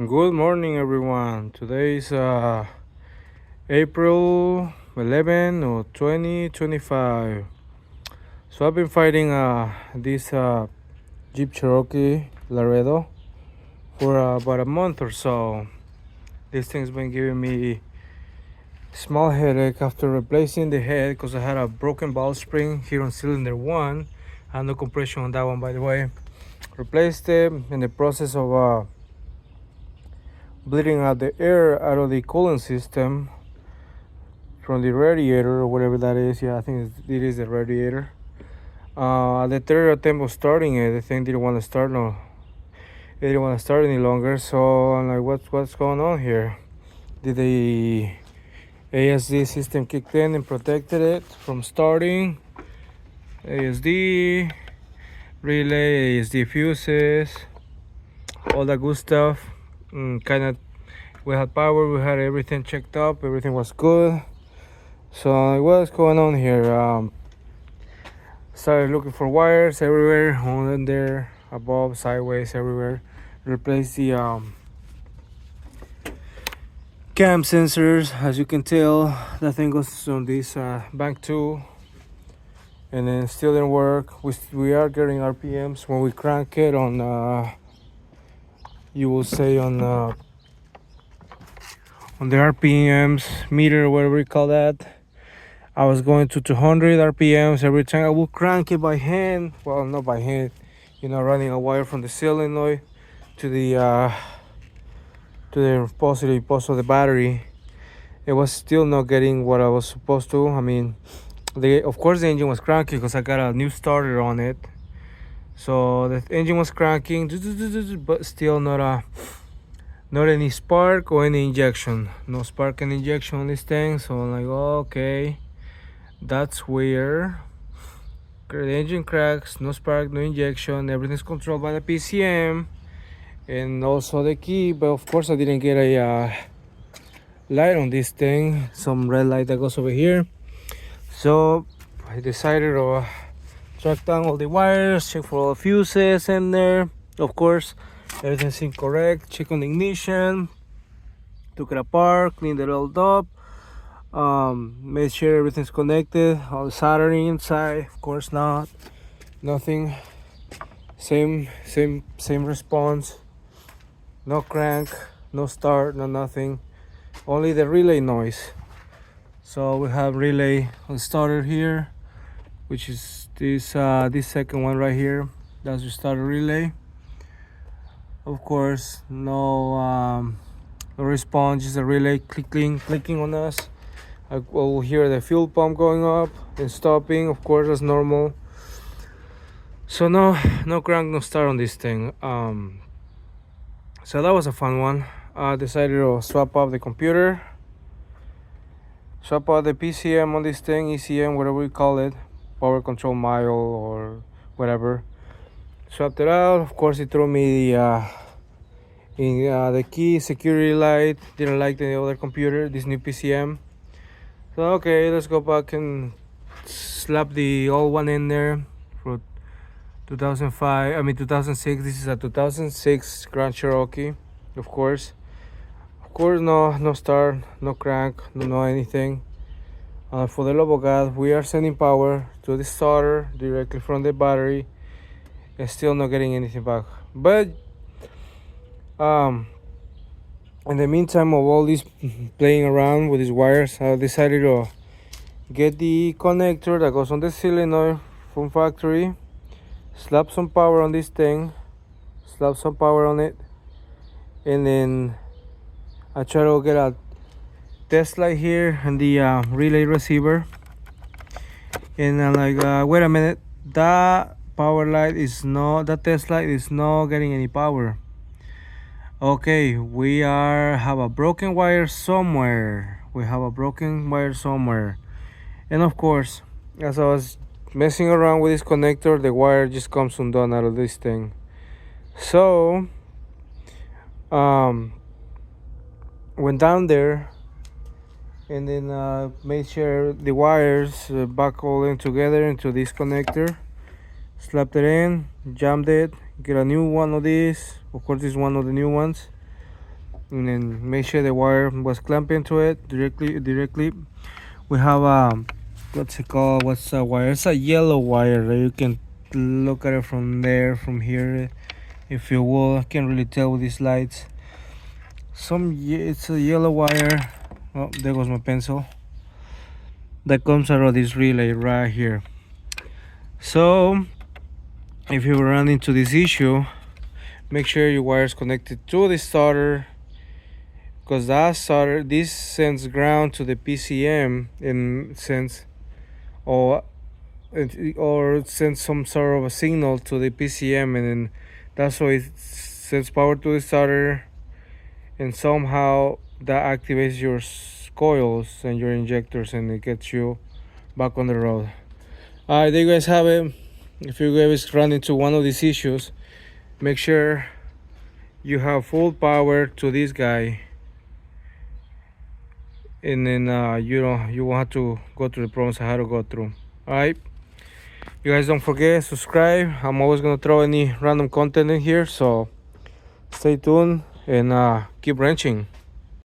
Good morning, everyone. Today is April 11 or 2025. So I've been fighting this Jeep Cherokee Laredo for about a month or so. This thing's been giving me small headache after replacing the head because I had a broken ball spring here on cylinder 1 and no compression on that one, by the way. Replaced it in the process of bleeding out the air out of the coolant system from the radiator or whatever that is. Yeah, I think it is the radiator. The third attempt of starting it, the thing didn't want to start. No, it didn't want to start any longer. So I'm like, what's going on here? Did the ASD system kicked in and protected it from starting? ASD relay, ASD fuses, all that good stuff. Kind of, we had power, we had everything checked up, everything was good. So like, what's going on here? Started looking for wires everywhere, on there, above, sideways, everywhere. Replace the cam sensors. As you can tell, that thing goes on this bank 2, and then still didn't work. We are getting RPMs when we crank it on. You will say on the RPMs meter, or whatever you call that. I was going to 200 RPMs every time I would crank it by hand. Well, not by hand, running a wire from the solenoid to the positive post of the battery. It was still not getting what I was supposed to. I mean, of course the engine was cranking because I got a new starter on it. So the engine was cranking, but still not any spark or any injection. No spark and injection on this thing. So I'm like, okay. That's weird. The engine cracks, no spark, no injection, everything's controlled by the PCM and also the key. But of course I didn't get a light on this thing, some red light that goes over here. So I decided to track down all the wires, check for all the fuses in there. Of course everything's incorrect. Check on the ignition, took it apart, cleaned it all up. Made sure everything's connected, all the soldering inside. Of course not, nothing. Same response. No crank, no start, no nothing, only the relay noise. So we have relay on starter here, which is this second one right here. That's the starter relay. Of course no response, just a relay clicking on us. I will hear the fuel pump going up and stopping. Of course, that's normal. So no crank, no start on this thing. So that was a fun one. I decided to swap out the computer, swap out the PCM on this thing, ECM, whatever we call it, power control module or whatever. Swapped it out. Of course, it threw me the key security light. Didn't like the other computer, this new PCM. So okay, let's go back and slap the old one in there for 2006. This is a 2006 Grand Cherokee. Of course, no start, no crank, no anything. For the love of God, we are sending power to the starter directly from the battery and still not getting anything back. But in the meantime of all this playing around with these wires, I decided to get the connector that goes on the solenoid from factory, slap some power on this thing, slap some power on it, and then I try to get a test light here and the relay receiver. And I'm like, wait a minute, that test light is not getting any power. Okay, we have a broken wire somewhere. And of course, as I was messing around with this connector, the wire just comes undone out of this thing. So went down there and then made sure the wires back all in together into this connector. Slapped it in, jammed it, get a new one of these. Of course, this is one of the new ones. and then make sure the wire was clamped into it directly. We have what's it called? What's a wire? It's a yellow wire that you can look at it from here, if you will. I can't really tell with these lights. It's a yellow wire. Oh, there goes my pencil. That comes out of this relay right here. So if you run into this issue, make sure your wire is connected to the starter, because that starter, this sends ground to the PCM and sends or sends some sort of a signal to the PCM, and then that's why it sends power to the starter, and somehow that activates your coils and your injectors, and it gets you back on the road. Alright, there you guys have it. If you guys run into one of these issues, make sure you have full power to this guy, and then you won't have to go through the problems I had to go through. Alright, you guys don't forget, subscribe. I'm always gonna throw any random content in here, so stay tuned and keep wrenching.